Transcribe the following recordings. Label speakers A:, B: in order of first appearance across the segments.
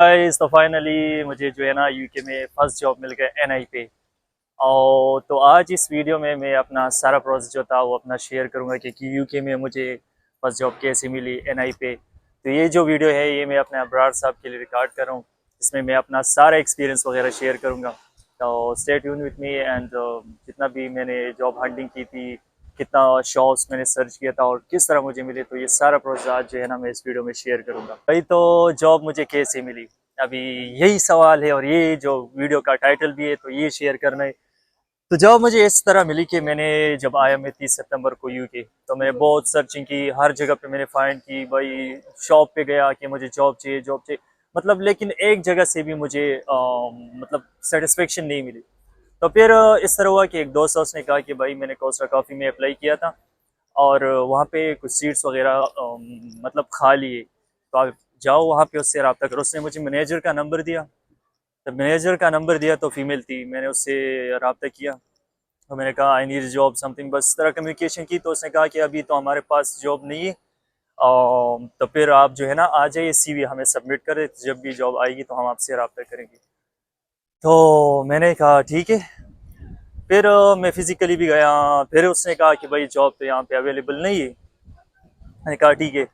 A: Guys तो finally मुझे जो है ना यूके में फर्स्ट जॉब मिल गया एनआई पे। और तो आज इस वीडियो में मैं अपना सारा प्रोसेस जो था वो अपना शेयर करूंगा कि यूके में मुझे फर्स्ट जॉब कैसे मिली एनआई पे। तो ये जो वीडियो है ये मैं अपने अब्रार साहब के लिए रिकॉर्ड कर रहा हूँ। इसमें मैं अपना सारा एक्सपीरियंस वगैरह शेयर करूँगा। तो stay tune with me and जितना भी मैंने जॉब हंटिंग की थी, कितना शॉप्स मैंने सर्च किया था और किस तरह मुझे मिले, तो ये सारा प्रोसेस आज जो है ना मैं इस वीडियो में शेयर करूंगा। भाई तो जॉब मुझे कैसे मिली, अभी यही सवाल है और ये जो वीडियो का टाइटल भी है, तो ये शेयर करना है। तो जॉब मुझे इस तरह मिली कि मैंने जब आया मैं 30 सितंबर को यूके, तो मैंने बहुत सर्चिंग की, हर जगह पे मैंने फाइंड की, भाई शॉप पे गया कि मुझे जॉब चाहिए जॉब चाहिए, मतलब लेकिन एक जगह से भी मुझे मतलब सेटिस्फेक्शन नहीं मिली। तो फिर इस तरह हुआ कि एक दोस्त है, उसने कहा कि भाई मैंने कोस्टा कॉफ़ी में अप्लाई किया था और वहाँ पे कुछ सीट्स वगैरह मतलब खाली है, तो आप जाओ वहाँ पे उससे रब्ता करो। उसने मुझे मैनेजर का नंबर दिया। जब मैनेजर का नंबर दिया तो फीमेल थी, मैंने उससे रब्ता किया। तो मैंने कहा आई नीड जॉब समथिंग, बस इस तरह कम्युनिकेशन की। तो उसने कहा कि अभी तो हमारे पास जॉब नहीं है, तो फिर आप जो है ना आ जाइए, सीवी हमें सबमिट करें, जब भी जॉब आएगी तो हम आपसे रब्ता करेंगे। तो मैंने कहा ठीक है। फिर मैं फिजिकली भी गया। फिर उसने कहा कि भाई जॉब तो यहाँ पे अवेलेबल नहीं है। मैंने कहा ठीक है।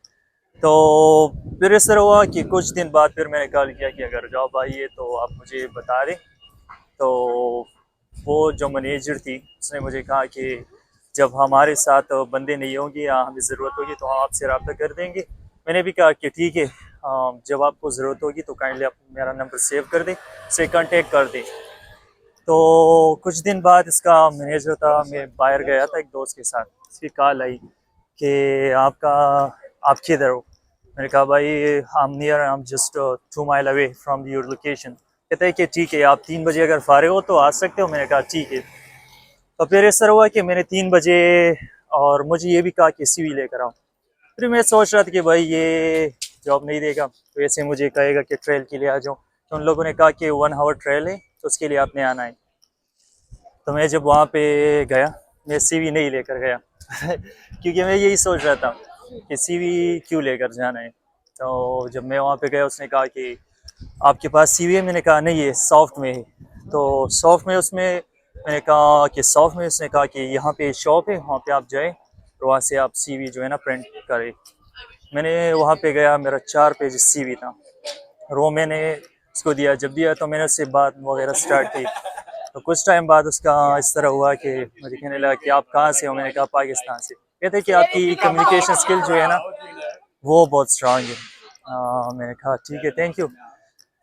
A: तो फिर इस तरह हुआ कि कुछ दिन बाद फिर मैंने कॉल किया कि अगर जॉब आई है तो आप मुझे बता दें। तो वो जो मैनेजर थी उसने मुझे कहा कि जब हमारे साथ बंदे नहीं होंगे या हमें ज़रूरत होगी तो हम आपसे रब्ता कर देंगे। मैंने भी कहा कि ठीक है, जब आपको ज़रूरत होगी तो काइंडली आप मेरा नंबर सेव कर दें, से कांटेक्ट कर दें। तो कुछ दिन बाद इसका मैनेजर था, मैं बाहर गया था एक दोस्त के साथ, उसकी कॉल आई कि आपका आप किधर हो। मैंने कहा भाई I am near, I am just 2 mile away from your location. कहते हैं कि ठीक है, आप 3 बजे अगर फारे हो तो आ सकते हो। मैंने कहा ठीक है। तो फिर इस तरह हुआ कि मैंने 3 बजे, और मुझे ये भी कहा कि सीवी लेकर आओ। फिर मैं सोच रहा था कि भाई ये जॉब नहीं देगा, तो ऐसे मुझे कहेगा कि ट्रेल के लिए आ जाओ। तो उन लोगों ने कहा कि 1 आवर ट्रेल है तो उसके लिए आपने आना है। तो मैं जब वहाँ पे गया, मैं सीवी नहीं लेकर गया क्योंकि मैं यही सोच रहा था कि सीवी क्यों लेकर जाना है। तो जब मैं वहाँ पे गया उसने कहा कि आपके पास सीवी है। मैंने कहा नहीं है, सॉफ्ट में है। तो सॉफ्ट में उसमें मैंने कहा कि सॉफ्ट में, उसने कहा कि यहाँ पे शॉप है, वहाँ पे आप जाएँ और वहाँ से आप सीवी जो है ना प्रिंट करें। मैंने वहाँ पे गया, मेरा 4 पेज सीवी था और वो मैंने उसको दिया। जब दिया तो मैंने उससे बात वगैरह स्टार्ट की। तो कुछ टाइम बाद उसका इस तरह हुआ कि मुझे कहने लगा कि आप कहाँ से हो। मैंने कहा पाकिस्तान से। कहते कि आपकी कम्युनिकेशन स्किल जो है ना वो बहुत स्ट्रांग है। मैंने कहा ठीक है, थैंक यू।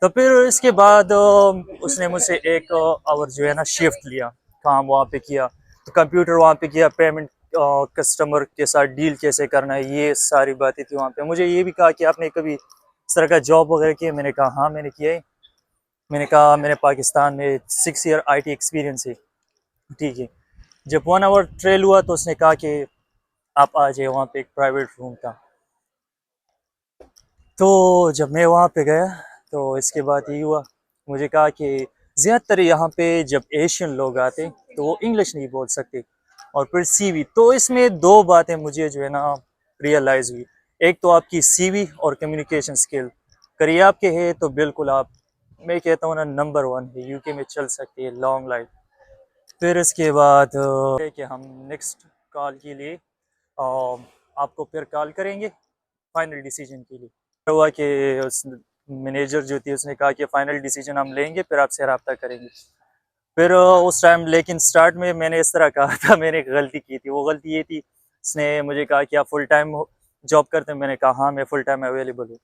A: तो फिर इसके बाद उसने मुझसे 1 आवर जो है ना शिफ्ट लिया, काम वहाँ पे किया, तो कंप्यूटर वहाँ पे किया, पेमेंट कस्टमर के साथ डील कैसे करना है, ये सारी बातें थी वहाँ पे। मुझे ये भी कहा कि आपने कभी इस तरह का जॉब वगैरह किया। मैंने कहा हाँ मैंने किया है। मैंने कहा मैंने पाकिस्तान में 6 ईयर आईटी एक्सपीरियंस है। ठीक है। जब 1 आवर ट्रेल हुआ तो उसने कहा कि आप आ जाइए, वहाँ पे एक प्राइवेट रूम था। तो जब मैं वहाँ पे गया तो इसके बाद ये हुआ, मुझे कहा कि ज़्यादातर यहाँ पे जब एशियन लोग आते तो वो इंग्लिश नहीं बोल सकते। और फिर सीवी, तो इसमें दो बातें मुझे जो है ना रियलाइज़ हुई। एक तो आपकी सीवी और कम्युनिकेशन स्किल करिए आपके है तो बिल्कुल आप, मैं कहता हूँ ना, नंबर 1 है, यूके में चल सकती है लॉन्ग लाइफ। फिर इसके बाद कि हम नेक्स्ट कॉल के लिए आपको फिर कॉल करेंगे फाइनल डिसीजन के लिए। हुआ कि उस मैनेजर जो थी उसने कहा कि फाइनल डिसीजन हम लेंगे फिर आपसे रब्ता करेंगे। फिर उस टाइम, लेकिन स्टार्ट में मैंने इस तरह कहा था, मैंने एक गलती की थी। वो गलती ये थी, उसने मुझे कहा कि आप फुल टाइम जॉब करते हैं। मैंने कहा हाँ मैं फुल टाइम अवेलेबल हूँ।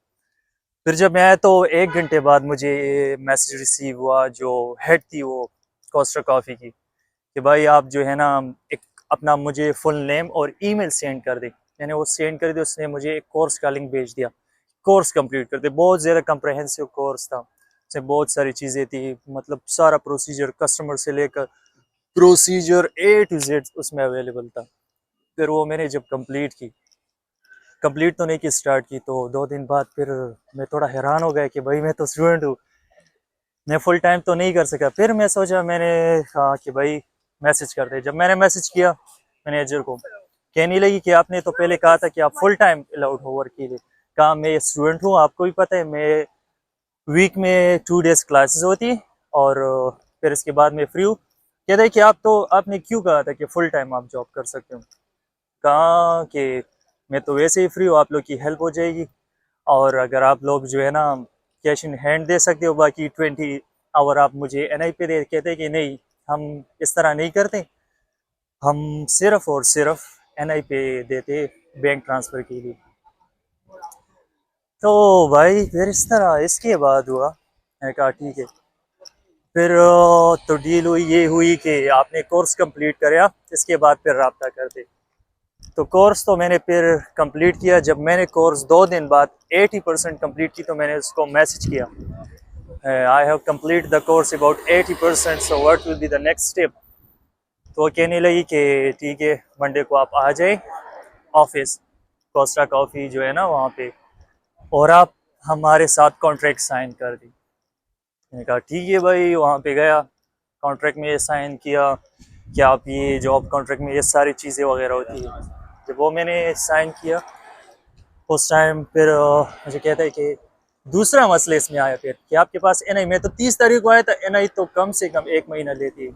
A: फिर जब मैं आया तो 1 घंटे बाद मुझे मैसेज रिसीव हुआ, जो हेड थी वो कोस्टा कॉफ़ी की, कि भाई आप जो है ना एक अपना मुझे फुल नेम और ईमेल सेंड कर दे। मैंने वो सेंड कर दिया। उसने मुझे एक कोर्स का लिंक भेज दिया, कोर्स कंप्लीट कर दे। बहुत ज़्यादा कंप्रहेंसिव कोर्स था, उसमें बहुत सारी चीज़ें थी, मतलब सारा प्रोसीजर, कस्टमर से लेकर प्रोसीजर A to Z उसमें अवेलेबल था। फिर वो मैंने जब कंप्लीट तो नहीं की, स्टार्ट की, तो 2 दिन बाद फिर मैं थोड़ा हैरान हो गया कि भाई मैं तो स्टूडेंट हूँ, मैं फुल टाइम तो नहीं कर सका। फिर मैं सोचा, मैंने कहा कि भाई मैसेज कर दे। जब मैंने मैसेज किया मैनेजर को, कहने लगी कि आपने तो पहले कहा था कि आप फुल टाइम अलाउड हो वर्क के लिए। कहा मैं स्टूडेंट हूँ, आपको भी पता है मैं वीक में 2 डेज क्लासेस होती और फिर इसके बाद में फ्री हूँ। कहते हैं कि आपने क्यों कहा था कि फुल टाइम आप जॉब कर सकते हो? कहा कि मैं तो वैसे ही फ्री हूँ, आप लोग की हेल्प हो जाएगी और अगर आप लोग जो है ना कैश इन हैंड दे सकते हो बाकी 20 आवर आप मुझे एनआई पे दे। कहते हैं कि नहीं, हम इस तरह नहीं करते, हम सिर्फ और सिर्फ एनआई पे देते बैंक ट्रांसफ़र के लिए। तो भाई फिर इस तरह इसके बाद हुआ, मैंने कहा ठीक है। फिर तो डील हुई, ये हुई कि आपने कोर्स कंप्लीट कराया, इसके बाद फिर रब्ता करते। तो कोर्स तो मैंने फिर कंप्लीट किया। जब मैंने कोर्स 2 दिन बाद 80% कंप्लीट की तो मैंने उसको मैसेज किया, I have complete the course about 80%, so what will be the next step. तो वो कहने लगी कि ठीक है, मंडे को आप आ जाए ऑफिस, कोस्टा कॉफ़ी जो है ना वहाँ पे, और आप हमारे साथ कॉन्ट्रैक्ट साइन कर दी। मैंने कहा ठीक है भाई। वहाँ पे गया, कॉन्ट्रैक्ट में साइन किया कि आप ये जॉब कॉन्ट्रैक्ट में ये सारी चीज़ें वगैरह होती है। जब वो मैंने साइन किया उस टाइम फिर मुझे कहता है कि दूसरा मसला इसमें आया फिर कि आपके पास एनआई, मैं तो 30 तारीख को आया था, एनआई तो कम से कम 1 महीना लेती है।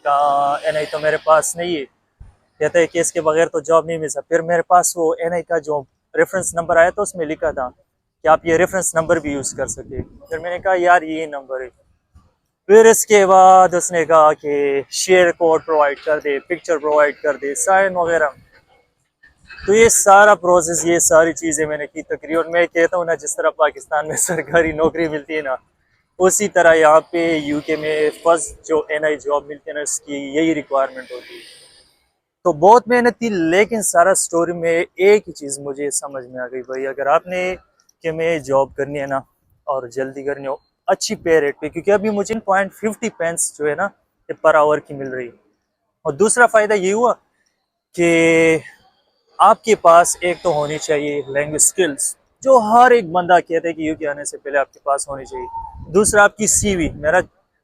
A: का एनआई तो मेरे पास नहीं है। कहता है कि इसके बगैर तो जॉब नहीं मिल सकता। फिर मेरे पास वो एनआई का जो रेफरेंस नंबर आया था उसमें लिखा था कि आप ये रेफरेंस नंबर भी यूज़ कर सकते हैं। फिर मैंने कहा यार ये नंबर है। फिर इसके बाद उसने कहा कि शेयर कोड प्रोवाइड कर दे, पिक्चर प्रोवाइड कर दे, साइन वगैरह। तो ये सारा प्रोसेस, ये सारी चीज़ें मैंने की। तकरीबन मैं कहता हूँ ना, जिस तरह पाकिस्तान में सरकारी नौकरी मिलती है ना, उसी तरह यहाँ पे यूके में फर्स्ट जो एनआई जॉब मिलती है ना, उसकी यही रिक्वायरमेंट होती है। तो बहुत मेहनत थी, लेकिन सारा स्टोरी में एक ही चीज़ मुझे समझ में आ गई भाई, अगर आपने कि मैं जॉब करनी है ना और जल्दी करनी हो अच्छी पे रेट पे, क्योंकि अभी मुझे 0.50 जो है ना ये पर आवर की मिल रही है। और दूसरा फ़ायदा ये हुआ कि आपके पास एक तो होनी चाहिए लैंग्वेज स्किल्स, जो हर एक बंदा कहता है कि यूके आने से पहले आपके पास होनी चाहिए। दूसरा आपकी सीवी, मेरा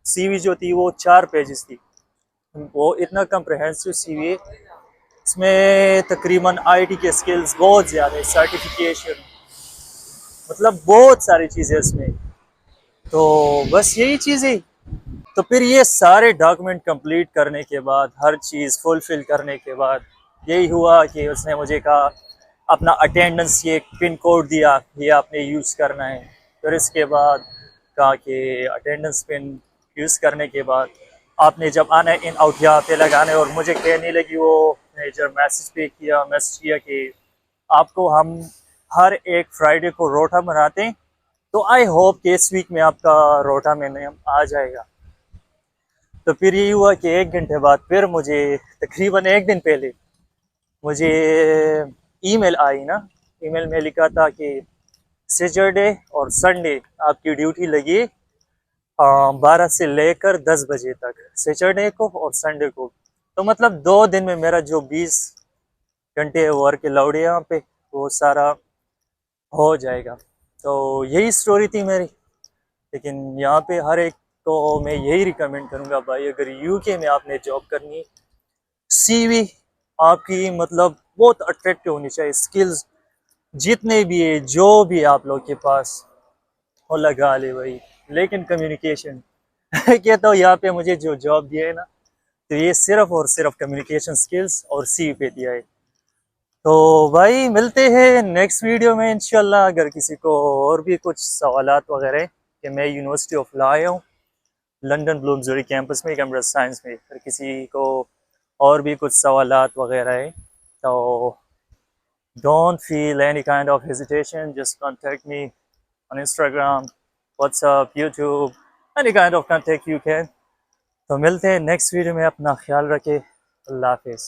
A: सीवी जो थी वो 4 पेजेस थी, वो इतना कम्प्रहेंसिव सीवी है। इसमें तकरीबन आईटी के स्किल्स बहुत ज़्यादा है, सर्टिफिकेशन, मतलब बहुत सारी चीज़ें इसमें। तो बस यही चीज़ है। तो फिर ये सारे डॉक्यूमेंट कंप्लीट करने के बाद, हर चीज़ फुलफिल करने के बाद, यही हुआ कि उसने मुझे कहा अपना अटेंडेंस, ये पिन कोड दिया, ये आपने यूज़ करना है। फिर इसके बाद कहा कि अटेंडेंस पिन यूज़ करने के बाद आपने जब आना है इन आउट यहाँ पे लगाने। और मुझे कहने लगी वो, जब मैसेज किया कि आपको हम हर एक फ्राइडे को रोटा बनाते हैं, तो आई होप कि इस वीक में आपका रोटा में नेम आ जाएगा। तो फिर यही हुआ कि 1 घंटे बाद फिर मुझे, तकरीबन 1 दिन पहले मुझे ईमेल आई ना। ईमेल में लिखा था कि सैटरडे और संडे आपकी ड्यूटी लगी 12 से लेकर 10 बजे तक, सैटरडे को और संडे को। तो मतलब 2 दिन में मेरा जो 20 घंटे वर्क अलाउड है यहाँ पे वो सारा हो जाएगा। तो यही स्टोरी थी मेरी। लेकिन यहाँ पे हर एक को मैं यही रिकमेंड करूँगा भाई, अगर यूके में आपने जॉब करनी है, सीवी आपकी मतलब बहुत अट्रैक्टिव होनी चाहिए। स्किल्स जितने भी है, जो भी आप लोग के पास, वो लगा ले भाई। लेकिन कम्युनिकेशन कहता हूँ यहाँ पे मुझे जो जॉब दिया है ना, तो ये सिर्फ और सिर्फ कम्युनिकेशन स्किल्स और सीवी पे दिया है। तो भाई मिलते हैं नेक्स्ट वीडियो में इंशाल्लाह। अगर किसी को और भी कुछ सवालात वगैरह हैं, कि मैं यूनिवर्सिटी ऑफ लॉ आया हूँ लंदन ब्लूमसबरी कैंपस में कंप्यूटर साइंस में, अगर किसी को और भी कुछ सवालात वगैरह है तो don't feel any kind of hesitation, just contact me on Instagram, WhatsApp, YouTube, any kind of contact you can। तो मिलते हैं नेक्स्ट वीडियो में, अपना ख्याल रखें, अल्लाह हाफिज़।